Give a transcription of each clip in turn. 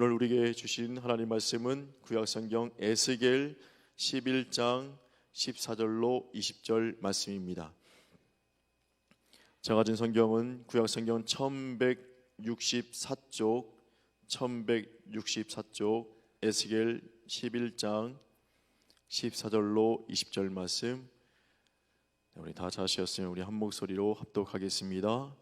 오늘 우리에게 주신 하나님 말씀은 구약성경 에스겔 11장 14절로 20절 말씀입니다. 제가 가진 성경은 구약성경 1164쪽 에스겔 11장 14절로 20절 말씀. 우리 다 자시었으면 우리 한 목소리로 합독하겠습니다.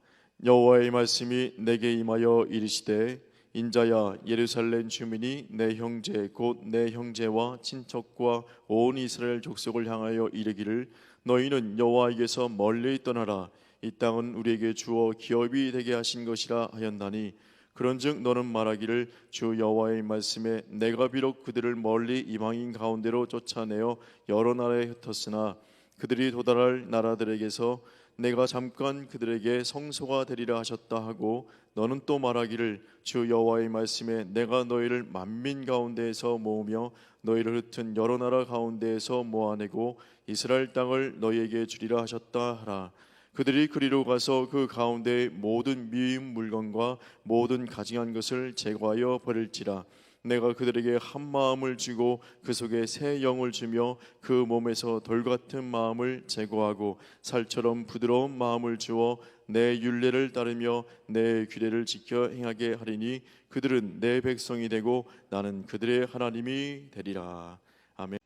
여호와의 말씀이 내게 임하여 이르시되 인자야, 예루살렘 주민이 내 형제 곧 내 형제와 친척과 온 이스라엘 족속을 향하여 이르기를 너희는 여호와에게서 멀리 떠나라. 이 땅은 우리에게 주어 기업이 되게 하신 것이라 하였나니 그런즉 너는 말하기를 주 여호와의 말씀에 내가 비록 그들을 멀리 이방인 가운데로 쫓아내어 여러 나라에 흩었으나 그들이 도달할 나라들에게서 내가 잠깐 그들에게 성소가 되리라 하셨다 하고 너는 또 말하기를 주 여호와의 말씀에 내가 너희를 만민 가운데에서 모으며 너희를 흩은 여러 나라 가운데에서 모아내고 이스라엘 땅을 너희에게 주리라 하셨다 하라. 그들이 그리로 가서 그 가운데 모든 미움 물건과 모든 가증한 것을 제거하여 버릴지라. 내가 그들에게 한 마음을 주고 그 속에 새 영을 주며 그 몸에서 돌 같은 마음을 제거하고 살처럼 부드러운 마음을 주어 내 율례를 따르며 내 규례를 지켜 행하게 하리니 그들은 내 백성이 되고 나는 그들의 하나님이 되리라. 아멘.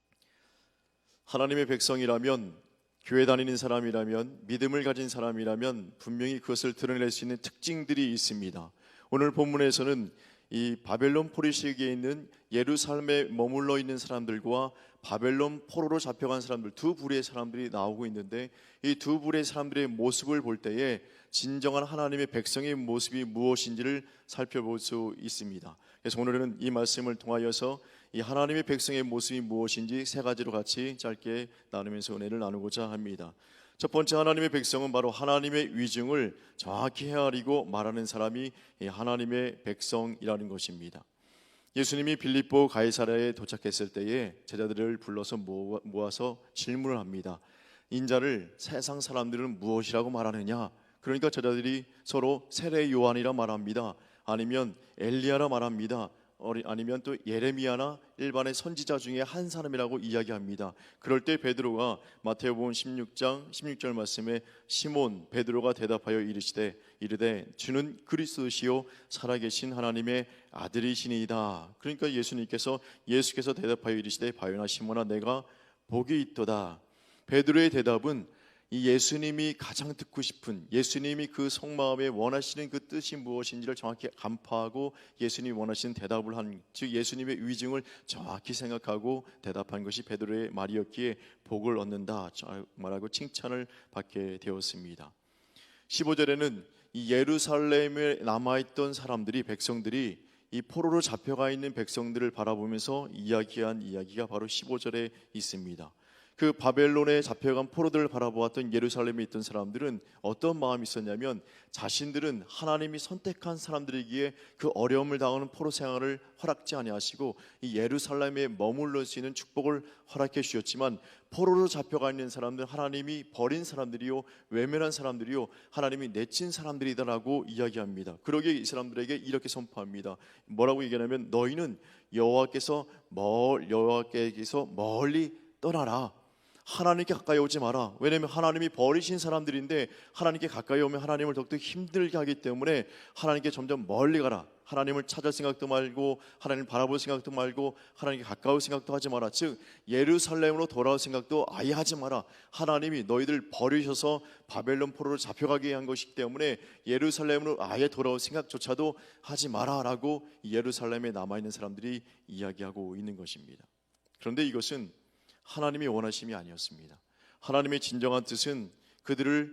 하나님의 백성이라면, 교회 다니는 사람이라면, 믿음을 가진 사람이라면 분명히 그것을 드러낼 수 있는 특징들이 있습니다. 오늘 본문에서는 이 바벨론 포로 시기에 있는 예루살렘에 머물러 있는 사람들과 바벨론 포로로 잡혀간 사람들, 두 부류의 사람들이 나오고 있는데 이 두 부류의 사람들의 모습을 볼 때에 진정한 하나님의 백성의 모습이 무엇인지를 살펴볼 수 있습니다. 그래서 오늘은 이 말씀을 통하여서 이 하나님의 백성의 모습이 무엇인지 세 가지로 같이 짧게 나누면서 은혜를 나누고자 합니다. 첫 번째, 하나님의 백성은 바로 하나님의 위증을 정확히 헤아리고 말하는 사람이 하나님의 백성이라는 것입니다. 예수님이 빌립보 가이사랴에 도착했을 때에 제자들을 불러서 모아서 질문을 합니다. 인자를 세상 사람들은 무엇이라고 말하느냐? 그러니까 제자들이 서로 세례 요한이라 말합니다. 아니면 엘리야라 말합니다. 아니면 또 예레미야나 일반의 선지자 중에 한 사람이라고 이야기합니다. 그럴 때 베드로가 마태복음 16장 16절 말씀에 시몬 베드로가 대답하여 이르되 주는 그리스도시요 살아계신 하나님의 아들이시니이다. 그러니까 예수께서 대답하여 이르시되 바요나 시몬아 내가 복이 있도다. 베드로의 대답은 이 예수님이 가장 듣고 싶은, 예수님이 그 속마음에 원하시는 그 뜻이 무엇인지를 정확히 간파하고 예수님이 원하시는 대답을 한, 즉 예수님의 위증을 정확히 생각하고 대답한 것이 베드로의 말이었기에 복을 얻는다 말하고 칭찬을 받게 되었습니다. 15절에는 이 예루살렘에 남아있던 사람들이, 백성들이 이 포로로 잡혀가 있는 백성들을 바라보면서 이야기한 이야기가 바로 15절에 있습니다. 그 바벨론에 잡혀간 포로들을 바라보았던 예루살렘에 있던 사람들은 어떤 마음이 있었냐면 자신들은 하나님이 선택한 사람들이기에 그 어려움을 당하는 포로 생활을 허락지 아니하시고 이 예루살렘에 머물러 수 있는 축복을 허락해 주셨지만 포로로 잡혀가 있는 사람들은 하나님이 버린 사람들이요 외면한 사람들이요 하나님이 내친 사람들이다라고 이야기합니다. 그러기에 이 사람들에게 이렇게 선포합니다. 뭐라고 얘기하냐면 너희는 여호와께서 멀리 떠나라. 하나님께 가까이 오지 마라. 왜냐하면 하나님이 버리신 사람들인데 하나님께 가까이 오면 하나님을 더욱더 힘들게 하기 때문에 하나님께 점점 멀리 가라. 하나님을 찾을 생각도 말고 하나님을 바라볼 생각도 말고 하나님께 가까울 생각도 하지 마라. 즉 예루살렘으로 돌아올 생각도 아예 하지 마라. 하나님이 너희들 버리셔서 바벨론 포로로 잡혀가게 한 것이기 때문에 예루살렘으로 아예 돌아올 생각조차도 하지 마라 라고 예루살렘에 남아있는 사람들이 이야기하고 있는 것입니다. 그런데 이것은 하나님이 원하심이 아니었습니다. 하나님의 진정한 뜻은 그들을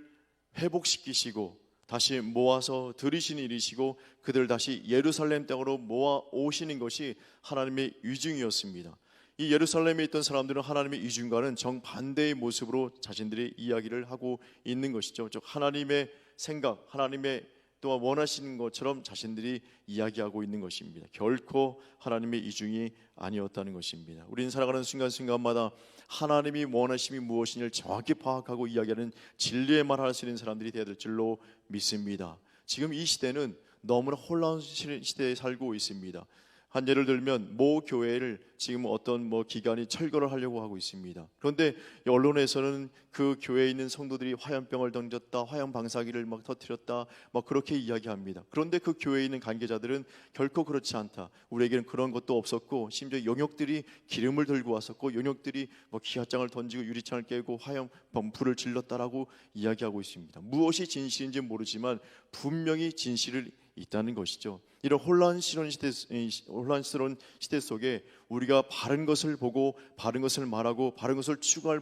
회복시키시고 다시 모아서 들이시는 일이시고 그들을 다시 예루살렘 땅으로 모아 오시는 것이 하나님의 위증이었습니다. 이 예루살렘에 있던 사람들은 하나님의 위증과는 정반대의 모습으로 자신들의 이야기를 하고 있는 것이죠. 즉 하나님의 생각, 하나님의 또한 원하시는 것처럼 자신들이 이야기하고 있는 것입니다. 결코 하나님의 이중이 아니었다는 것입니다. 우리는 살아가는 순간순간마다 하나님이 원하심이 무엇인지를 정확히 파악하고 이야기하는 진리의 말을 할 수 있는 사람들이 되어야 될 줄로 믿습니다. 지금 이 시대는 너무나 혼란스러운 시대에 살고 있습니다. 한 예를 들면 모 교회를 지금 어떤 기관이 철거를 하려고 하고 있습니다. 그런데 언론에서는 그 교회에 있는 성도들이 화염병을 던졌다, 화염 방사기를 막 터뜨렸다, 막 그렇게 이야기합니다. 그런데 그 교회에 있는 관계자들은 결코 그렇지 않다. 우리에게는 그런 것도 없었고, 심지어 용역들이 기름을 들고 왔었고, 용역들이 기압장을 던지고 유리창을 깨고 화염 불을 질렀다라고 이야기하고 있습니다. 무엇이 진실인지 모르지만 분명히 진실을 있다는 것이죠. 이런 혼란스러운 시대 속에 우리가 바른 것을 보고 바른 것을 말하고 바른 것을 추구할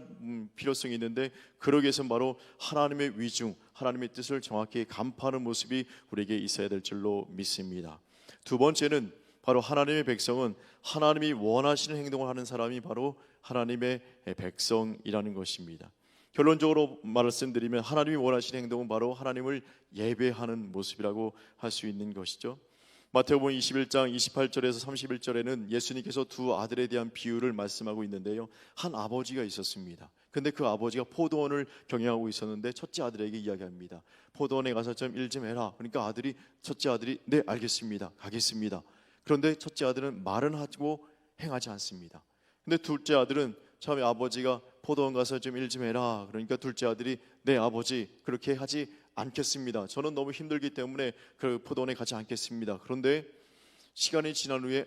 필요성이 있는데, 그러기 위해서는 바로 하나님의 위중, 하나님의 뜻을 정확히 간파하는 모습이 우리에게 있어야 될 줄로 믿습니다. 두 번째는 바로 하나님의 백성은 하나님이 원하시는 행동을 하는 사람이 바로 하나님의 백성이라는 것입니다. 결론적으로 말씀드리면 하나님이 원하시는 행동은 바로 하나님을 예배하는 모습이라고 할 수 있는 것이죠. 마태복음 21장 28절에서 31절에는 예수님께서 두 아들에 대한 비유를 말씀하고 있는데요, 한 아버지가 있었습니다. 근데 그 아버지가 포도원을 경영하고 있었는데 첫째 아들에게 이야기합니다. 포도원에 가서 좀 일 좀 해라. 그러니까 첫째 아들이 네 알겠습니다, 가겠습니다. 그런데 첫째 아들은 말은 하고 행하지 않습니다. 근데 둘째 아들은 처음에 아버지가 포도원 가서 좀 일 좀 해라. 그러니까 둘째 아들이 네 아버지 그렇게 하지 않겠습니다. 저는 너무 힘들기 때문에 그 포도원에 가지 않겠습니다. 그런데 시간이 지난 후에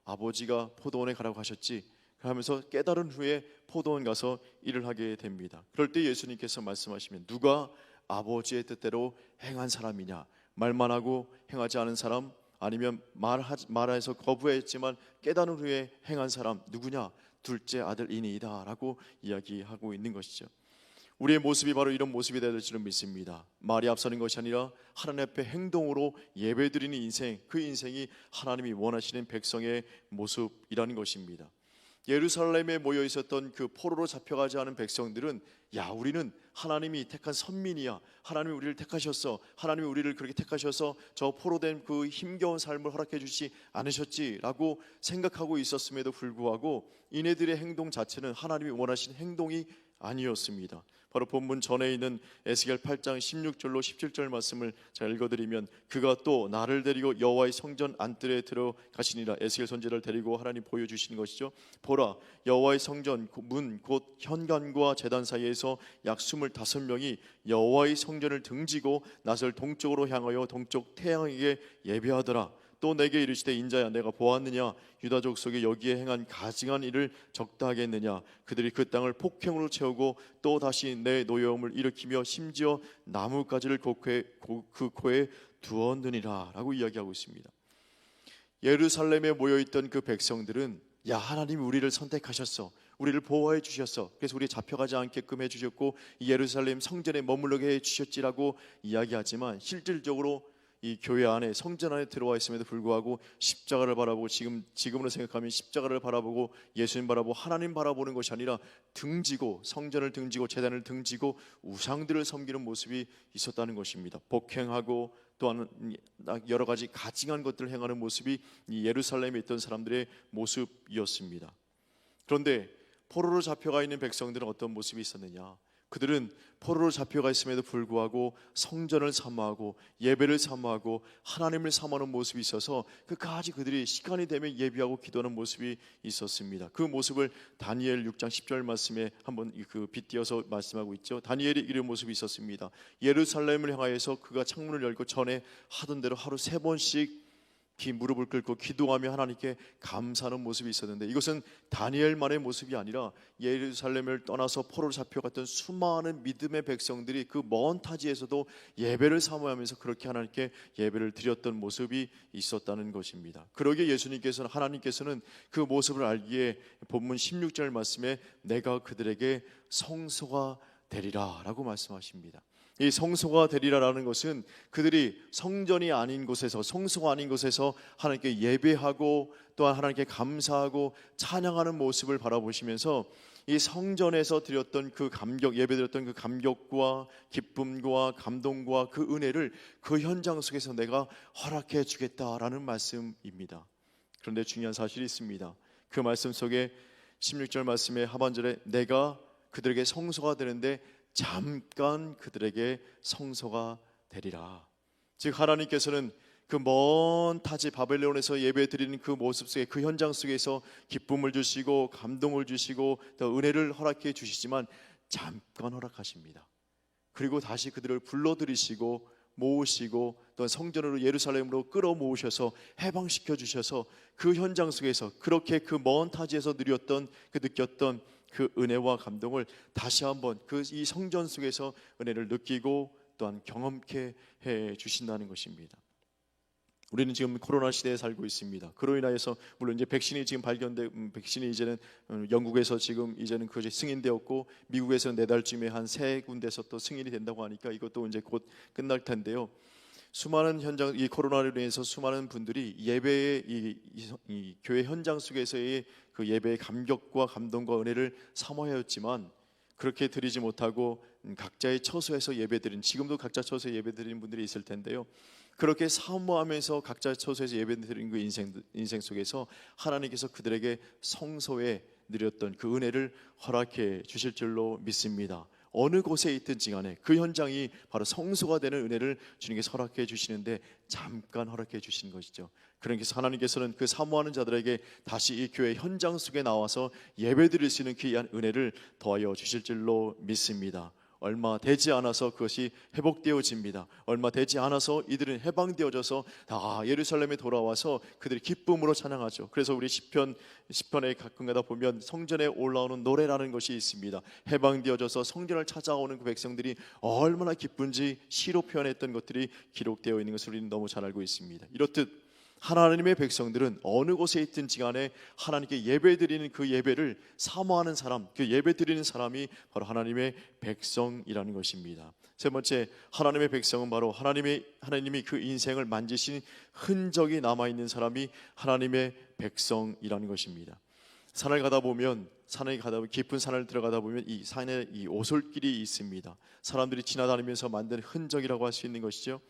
아버지가 포도원에 가라고 하셨지 하면서 깨달은 후에 포도원 가서 일을 하게 됩니다. 그럴 때 예수님께서 말씀하시면 누가 아버지의 뜻대로 행한 사람이냐, 말만 하고 행하지 않은 사람, 아니면 말해서 거부했지만 깨달은 후에 행한 사람 누구냐? 둘째 아들이니이다 라고 이야기하고 있는 것이죠. 우리의 모습이 바로 이런 모습이 되야 될 줄은 믿습니다. 말이 앞서는 것이 아니라 하나님 앞에 행동으로 예배드리는 인생, 그 인생이 하나님이 원하시는 백성의 모습이라는 것입니다. 예루살렘에 모여 있었던 그 포로로 잡혀가지 않은 백성들은 우리는 하나님이 택한 선민이야, 하나님이 우리를 택하셨어, 하나님이 우리를 그렇게 택하셔서 저 포로된 그 힘겨운 삶을 허락해 주지 않으셨지라고 생각하고 있었음에도 불구하고 이네들의 행동 자체는 하나님이 원하신 행동이 아니었습니다. 바로 본문 전에 있는 에스겔 8장 16절로 17절 말씀을 잘 읽어드리면, 그가 또 나를 데리고 여호와의 성전 안뜰에 들어가시니라. 에스겔 선지자를 데리고 하나님 보여주시는 것이죠. 보라, 여호와의 성전 문 곧 현관과 제단 사이에서 약 25명이 여호와의 성전을 등지고 낫을 동쪽으로 향하여 동쪽 태양에게 예배하더라. 또 내게 이르시되 인자야, 내가 보았느냐? 유다족 속에 여기에 행한 가증한 일을 적다 하겠느냐? 그들이 그 땅을 폭행으로 채우고 또 다시 내 노여움을 일으키며 심지어 나뭇가지를 그 코에 두었느니라 라고 이야기하고 있습니다. 예루살렘에 모여있던 그 백성들은 하나님이 우리를 선택하셨어, 우리를 보호해 주셨어, 그래서 우리 잡혀가지 않게끔 해주셨고 이 예루살렘 성전에 머물러게 해주셨지라고 이야기하지만, 실질적으로 이 교회 안에 성전 안에 들어와 있음에도 불구하고 십자가를 바라보고, 지금으로 생각하면 십자가를 바라보고 예수님 바라보고 하나님 바라보는 것이 아니라 등지고, 성전을 등지고 제단을 등지고 우상들을 섬기는 모습이 있었다는 것입니다. 복행하고 또한 여러 가지 가증한 것들을 행하는 모습이 이 예루살렘에 있던 사람들의 모습이었습니다. 그런데 포로로 잡혀가 있는 백성들은 어떤 모습이 있었느냐? 그들은 포로로 잡혀가 있음에도 불구하고 성전을 사모하고 예배를 사모하고 하나님을 사모하는 모습이 있어서 끝까지 그들이 시간이 되면 예배하고 기도하는 모습이 있었습니다. 그 모습을 다니엘 6장 10절 말씀에 한번 빗대어서 말씀하고 있죠. 다니엘이 이런 모습이 있었습니다. 예루살렘을 향하여서 그가 창문을 열고 전에 하던 대로 하루 3번씩 무릎을 꿇고 기도하며 하나님께 감사하는 모습이 있었는데, 이것은 다니엘만의 모습이 아니라 예루살렘을 떠나서 포로로 잡혀갔던 수많은 믿음의 백성들이 그 먼 타지에서도 예배를 사모하면서 그렇게 하나님께 예배를 드렸던 모습이 있었다는 것입니다. 그러기에 하나님께서는 그 모습을 알기에 본문 16절 말씀에 내가 그들에게 성소가 되리라 라고 말씀하십니다. 이 성소가 되리라라는 것은 그들이 성전이 아닌 곳에서, 성소가 아닌 곳에서 하나님께 예배하고 또한 하나님께 감사하고 찬양하는 모습을 바라보시면서 이 성전에서 드렸던 그 예배드렸던 그 감격과 기쁨과 감동과 그 은혜를 그 현장 속에서 내가 허락해 주겠다라는 말씀입니다. 그런데 중요한 사실이 있습니다. 그 말씀 속에 16절 말씀의 하반절에 내가 그들에게 성소가 되는데 잠깐 그들에게 성소가 되리라. 즉 하나님께서는 그 먼 타지 바벨론에서 예배드리는 그 모습 속에, 그 현장 속에서 기쁨을 주시고 감동을 주시고 또 은혜를 허락해 주시지만 잠깐 허락하십니다. 그리고 다시 그들을 불러들이시고 모으시고 또 성전으로 예루살렘으로 끌어모으셔서 해방시켜 주셔서 그 현장 속에서 그렇게 그 먼 타지에서 느꼈던 그 은혜와 감동을 다시 한번 그 이 성전 속에서 은혜를 느끼고 또한 경험케 해 주신다는 것입니다. 우리는 지금 코로나 시대에 살고 있습니다. 그로 인하여서 물론 이제 백신이 지금 백신이 이제는 영국에서 지금 이제는 그것이 승인되었고 미국에서는 내달쯤에 한 3군데서 또 승인이 된다고 하니까 이것도 이제 곧 끝날 텐데요. 수많은 현장, 이 코로나로 인해서 수많은 분들이 예배의 이 교회 현장 속에서의 그 예배의 감격과 감동과 은혜를 사모하였지만 그렇게 드리지 못하고 각자의 처소에서 예배드린, 지금도 각자 처소에 예배드리는 분들이 있을 텐데요. 그렇게 사모하면서 각자 처소에서 예배드린 그 인생 속에서 하나님께서 그들에게 성소에 누렸던 그 은혜를 허락해 주실 줄로 믿습니다. 어느 곳에 있든지 간에 그 현장이 바로 성소가 되는 은혜를 주님께서 허락해 주시는데 잠깐 허락해 주시는 것이죠. 그러니까 하나님께서는 그 사모하는 자들에게 다시 이 교회 현장 속에 나와서 예배드릴 수 있는 귀한 은혜를 더하여 주실 줄로 믿습니다. 얼마 되지 않아서 그것이 회복되어집니다. 얼마 되지 않아서 이들은 해방되어져서 다 예루살렘에 돌아와서 그들이 기쁨으로 찬양하죠. 그래서 우리 시편에 가끔가다 보면 성전에 올라오는 노래라는 것이 있습니다. 해방되어져서 성전을 찾아오는 그 백성들이 얼마나 기쁜지 시로 표현했던 것들이 기록되어 있는 것을 우리는 너무 잘 알고 있습니다. 이렇듯 하나님의 백성들은 어느 곳에 있든지 간에 하나님께 예배드리는 그 예배를 사모하는 사람, 그 예배드리는 사람이 바로 하나님의 백성이라는 것입니다. 세 번째, 하나님의 백성은 바로 하나님이 그 인생을 만지신 흔적이 남아있는 사람이 하나님의 백성이라는 것입니다. 산을 가다 보면 깊은 산을 들어가다 보면 이 산에 이 오솔길이 있습니다. 사람들이 지나다니면서 만든 흔적이라고 할 수 있는 것이죠.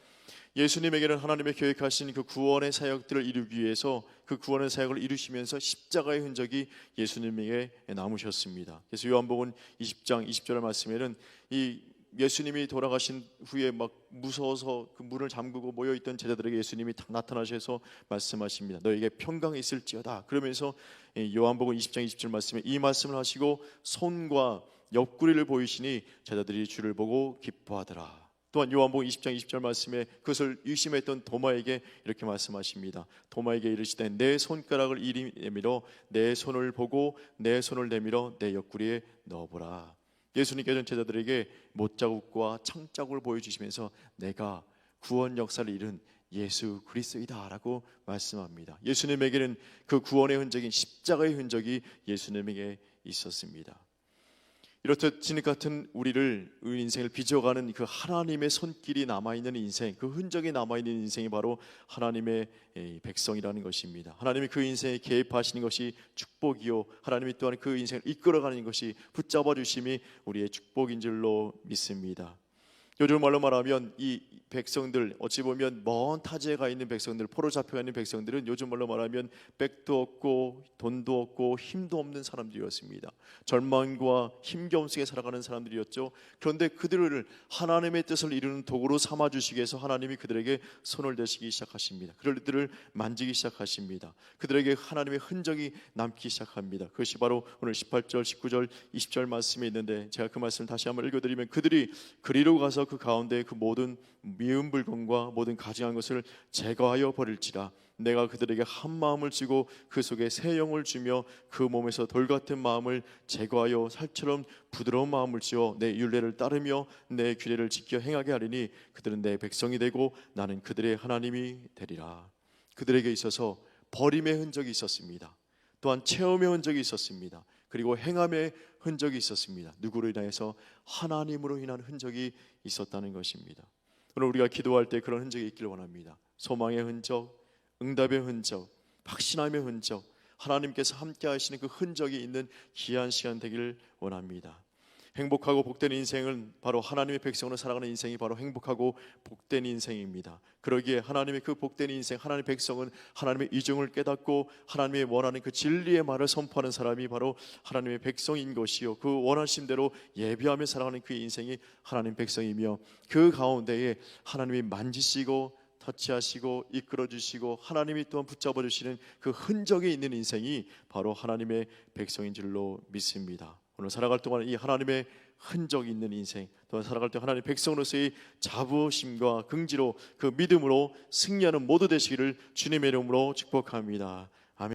예수님에게는 하나님의 계획하신 그 구원의 사역들을 이루기 위해서 그 구원의 사역을 이루시면서 십자가의 흔적이 예수님에게 남으셨습니다. 그래서 요한복음 20장 20절의 말씀에는 이 예수님이 돌아가신 후에 막 무서워서 그 문을 잠그고 모여있던 제자들에게 예수님이 나타나셔서 말씀하십니다. 너에게 평강이 있을지어다. 그러면서 요한복음 20장 20절 말씀에 이 말씀을 하시고 손과 옆구리를 보이시니 제자들이 주를 보고 기뻐하더라. 또한 요한복음 20장 20절 말씀에 그것을 의심했던 도마에게 이렇게 말씀하십니다. 도마에게 이르시되 내 손가락을 이리 내밀어 내 손을 보고 내 손을 내밀어 내 옆구리에 넣어보라. 예수님께서는 제자들에게 못자국과 창자국을 보여주시면서 내가 구원 역사를 이룬 예수 그리스도이다 라고 말씀합니다. 예수님에게는 그 구원의 흔적인 십자가의 흔적이 예수님에게 있었습니다. 이렇듯 진흙 같은 우리를 인생을 빚어가는 그 하나님의 손길이 남아있는 인생, 그 흔적이 남아있는 인생이 바로 하나님의 백성이라는 것입니다. 하나님이 그 인생에 개입하시는 것이 축복이요, 하나님이 또한 그 인생을 이끌어가는 것이 붙잡아 주심이 우리의 축복인 줄로 믿습니다. 요즘 말로 말하면 이 백성들, 어찌 보면 먼 타지에 가 있는 백성들, 포로 잡혀가 있는 백성들은 요즘 말로 말하면 백도 없고 돈도 없고 힘도 없는 사람들이었습니다. 절망과 힘겨움 속에 살아가는 사람들이었죠. 그런데 그들을 하나님의 뜻을 이루는 도구로 삼아주시기 위해서 하나님이 그들에게 손을 대시기 시작하십니다. 그들을 만지기 시작하십니다. 그들에게 하나님의 흔적이 남기 시작합니다. 그것이 바로 오늘 18절, 19절, 20절 말씀에 있는데 제가 그 말씀을 다시 한번 읽어드리면 그들이 그리로 가서 그 가운데 그 모든 미운 불건과 모든 가증한 것을 제거하여 버릴지라. 내가 그들에게 한 마음을 주고 그 속에 새 영을 주며 그 몸에서 돌 같은 마음을 제거하여 살처럼 부드러운 마음을 주어 내 율례를 따르며 내 규례를 지켜 행하게 하리니 그들은 내 백성이 되고 나는 그들의 하나님이 되리라. 그들에게 있어서 버림의 흔적이 있었습니다. 또한 체험의 흔적이 있었습니다. 그리고 행함의 흔적이 있었습니다. 누구로 인하여서? 하나님으로 인한 흔적이 있었다는 것입니다. 오늘 우리가 기도할 때 그런 흔적이 있기를 원합니다. 소망의 흔적, 응답의 흔적, 확신함의 흔적, 하나님께서 함께 하시는 그 흔적이 있는 귀한 시간 되기를 원합니다. 행복하고 복된 인생은 바로 하나님의 백성으로 살아가는 인생이 바로 행복하고 복된 인생입니다. 그러기에 하나님의 그 복된 인생, 하나님의 백성은 하나님의 이중을 깨닫고 하나님의 원하는 그 진리의 말을 선포하는 사람이 바로 하나님의 백성인 것이요, 그 원하신 대로 예배하며 살아가는 그 인생이 하나님 백성이며 그 가운데에 하나님이 만지시고 터치하시고 이끌어 주시고 하나님이 또한 붙잡아 주시는 그 흔적이 있는 인생이 바로 하나님의 백성인 줄로 믿습니다. 오늘 살아갈 동안 이 하나님의 흔적이 있는 인생, 또한 살아갈 때 하나님의 백성으로서의 자부심과 긍지로 그 믿음으로 승리하는 모두 되시기를 주님의 이름으로 축복합니다.